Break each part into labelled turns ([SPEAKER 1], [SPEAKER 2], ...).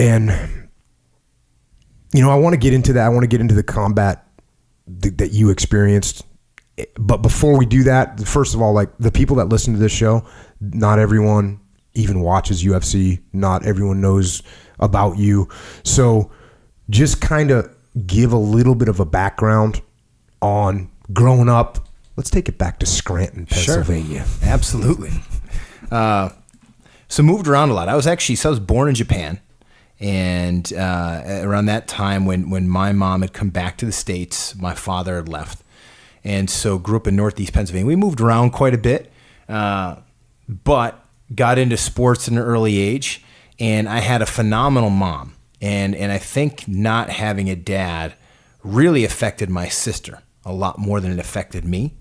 [SPEAKER 1] And, you know, I want to get into that. I want to get into the combat that you experienced. But before we do that, first of all, like the people that listen to this show, not everyone even watches UFC. Not everyone knows about you. So just kind of give a little bit of a background on growing up. Let's take it back to Scranton, Pennsylvania.
[SPEAKER 2] Sure. Absolutely. So moved around a lot. I was born in Japan. And around that time when my mom had come back to the States, my father had left. And so grew up in Northeast Pennsylvania. We moved around quite a bit, but got into sports at an early age. And I had a phenomenal mom. And I think not having a dad really affected my sister a lot more than it affected me.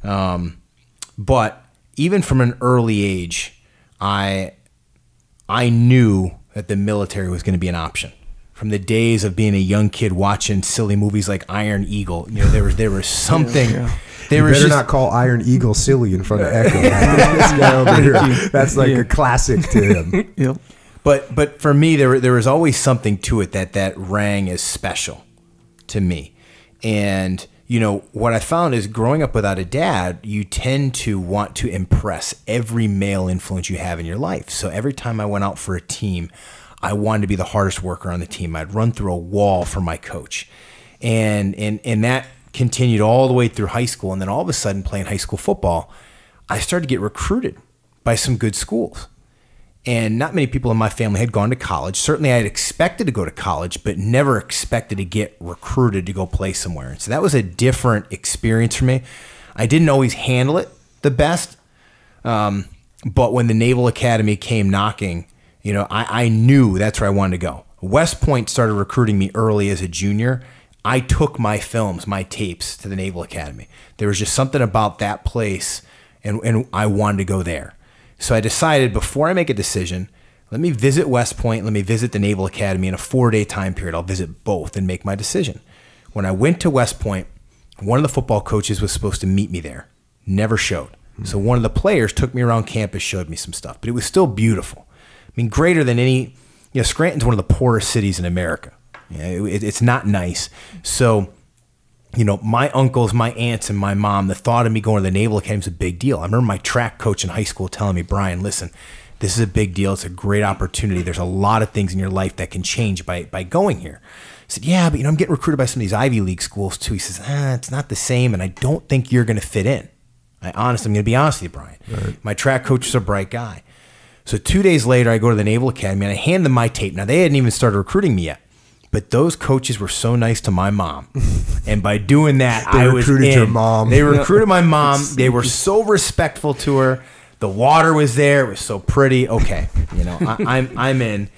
[SPEAKER 2] But even from an early age, I knew that the military was going to be an option. From the days of being a young kid watching silly movies like Iron Eagle, you know, there was something.
[SPEAKER 1] Yeah. You better not call Iron Eagle silly in front of Echo. This guy over here, that's like a classic to him.
[SPEAKER 3] Yep.
[SPEAKER 2] But for me, there was always something to it that rang as special to me. And you know what I found is growing up without a dad, you tend to want to impress every male influence you have in your life. So every time I went out for a team, I wanted to be the hardest worker on the team. I'd run through a wall for my coach. And that continued all the way through high school. And then all of a sudden, playing high school football, I started to get recruited by some good schools. And not many people in my family had gone to college. Certainly I had expected to go to college, but never expected to get recruited to go play somewhere. So that was a different experience for me. I didn't always handle it the best. But when the Naval Academy came knocking, you know, I knew that's where I wanted to go. West Point started recruiting me early as a junior. I took my films, my tapes to the Naval Academy. There was just something about that place, and I wanted to go there. So I decided before I make a decision, let me visit West Point, let me visit the Naval Academy in a 4-day time period. I'll visit both and make my decision. When I went to West Point, one of the football coaches was supposed to meet me there. Never showed. So one of the players took me around campus, showed me some stuff, but it was still beautiful. I mean, greater than any, you know, Scranton's one of the poorest cities in America. You know, it's not nice. So, you know, my uncles, my aunts, and my mom, the thought of me going to the Naval Academy is a big deal. I remember my track coach in high school telling me, Brian, listen, this is a big deal. It's a great opportunity. There's a lot of things in your life that can change by going here. I said, yeah, but, you know, I'm getting recruited by some of these Ivy League schools too. He says, it's not the same, and I don't think you're going to fit in. I'm going to be honest with you, Brian. Right. My track coach is a bright guy. So 2 days later, I go to the Naval Academy, and I hand them my tape. Now, they hadn't even started recruiting me yet. But those coaches were so nice to my mom. And by doing that, I was in. They recruited your mom. They recruited my mom. They were so respectful to her. The water was there. It was so pretty. Okay, you know, I'm in.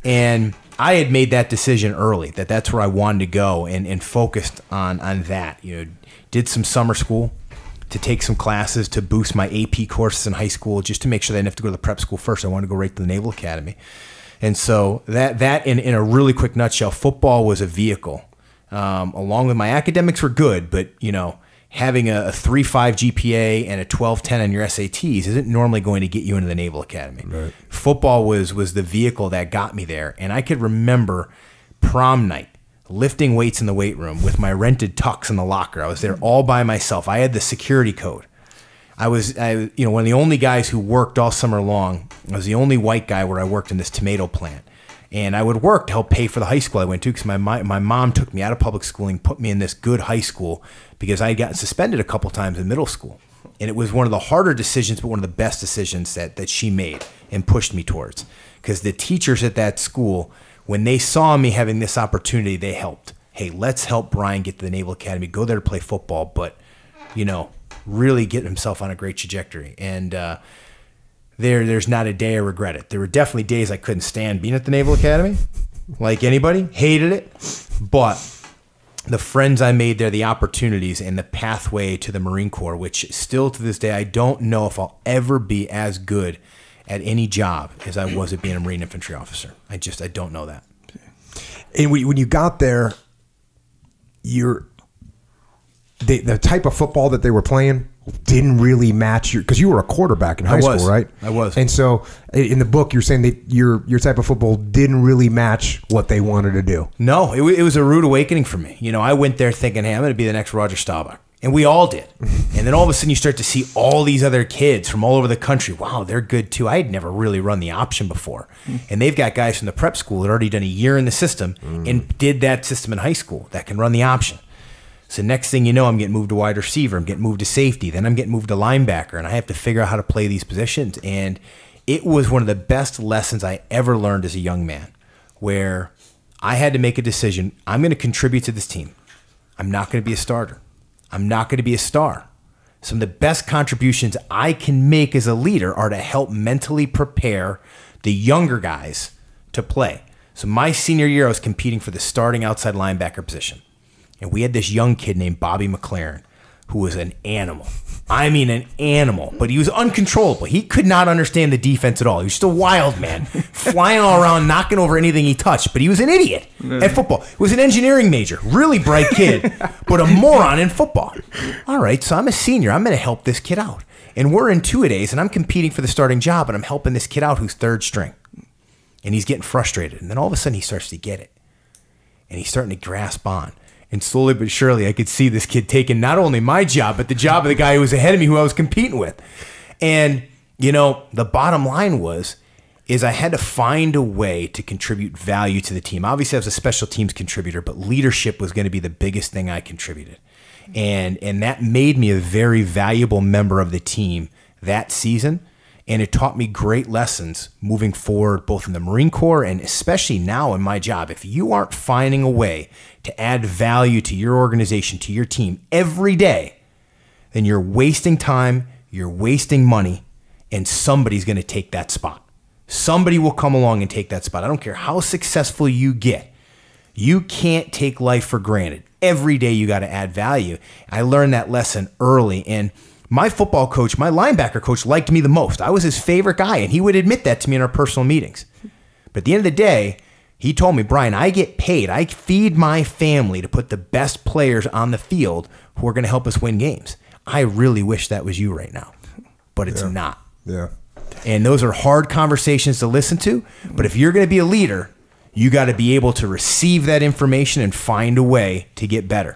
[SPEAKER 2] And I had made that decision early, that's where I wanted to go and focused on that. You know, did some summer school to take some classes to boost my AP courses in high school just to make sure I didn't have to go to the prep school first. I wanted to go right to the Naval Academy. And so that in a really quick nutshell, football was a vehicle. Along with my academics were good, but you know, having a 3.5 GPA and a 12.10 on your SATs isn't normally going to get you into the Naval Academy. Right. Football was the vehicle that got me there. And I could remember prom night, lifting weights in the weight room with my rented tux in the locker. I was there all by myself. I had the security code. I was one of the only guys who worked all summer long. I was the only white guy where I worked in this tomato plant. And I would work to help pay for the high school I went to because my mom took me out of public schooling, put me in this good high school because I had gotten suspended a couple times in middle school. And it was one of the harder decisions, but one of the best decisions that she made and pushed me towards. Because the teachers at that school, when they saw me having this opportunity, they helped. Hey, let's help Brian get to the Naval Academy, go there to play football, but, you know, really get himself on a great trajectory. And there's not a day I regret it. There were definitely days I couldn't stand being at the Naval Academy, like anybody, hated it. But the friends I made there, the opportunities, and the pathway to the Marine Corps, which still to this day, I don't know if I'll ever be as good at any job as I was at being a Marine infantry officer. I don't know that.
[SPEAKER 1] And when you got there, the type of football that they were playing, didn't really match because you were a quarterback in high school, right?
[SPEAKER 2] I was.
[SPEAKER 1] And so in the book, you're saying that your type of football didn't really match what they wanted to do.
[SPEAKER 2] No, it was a rude awakening for me. You know, I went there thinking, hey, I'm going to be the next Roger Staubach. And we all did. And then all of a sudden you start to see all these other kids from all over the country. Wow, they're good too. I had never really run the option before. And they've got guys from the prep school that had already done a year in the system and did that system in high school that can run the option. So next thing you know, I'm getting moved to wide receiver. I'm getting moved to safety. Then I'm getting moved to linebacker. And I have to figure out how to play these positions. And it was one of the best lessons I ever learned as a young man, where I had to make a decision. I'm going to contribute to this team. I'm not going to be a starter. I'm not going to be a star. Some of the best contributions I can make as a leader are to help mentally prepare the younger guys to play. So my senior year, I was competing for the starting outside linebacker position. And we had this young kid named Bobby McLaren, who was an animal. I mean, an animal. But he was uncontrollable. He could not understand the defense at all. He was just a wild man, flying all around, knocking over anything he touched. But he was an idiot at football. He was an engineering major, really bright kid, but a moron in football. All right, so I'm a senior. I'm going to help this kid out. And we're in two-a-days, and I'm competing for the starting job, and I'm helping this kid out who's third string. And he's getting frustrated. And then all of a sudden, he starts to get it. And he's starting to grasp on. And slowly but surely, I could see this kid taking not only my job, but the job of the guy who was ahead of me, who I was competing with. And, you know, the bottom line is I had to find a way to contribute value to the team. Obviously, I was a special teams contributor, but leadership was going to be the biggest thing I contributed. And that made me a very valuable member of the team that season. And it taught me great lessons moving forward, both in the Marine Corps and especially now in my job. If you aren't finding a way to add value to your organization, to your team every day, then you're wasting time, you're wasting money, and somebody's going to take that spot. Somebody will come along and take that spot. I don't care how successful you get. You can't take life for granted. Every day you got to add value. I learned that lesson early, and my football coach, my linebacker coach, liked me the most. I was his favorite guy, and he would admit that to me in our personal meetings. But at the end of the day, he told me, Brian, I get paid. I feed my family to put the best players on the field who are going to help us win games. I really wish that was you right now, but it's not.
[SPEAKER 1] Yeah.
[SPEAKER 2] And those are hard conversations to listen to, but if you're going to be a leader, you got to be able to receive that information and find a way to get better.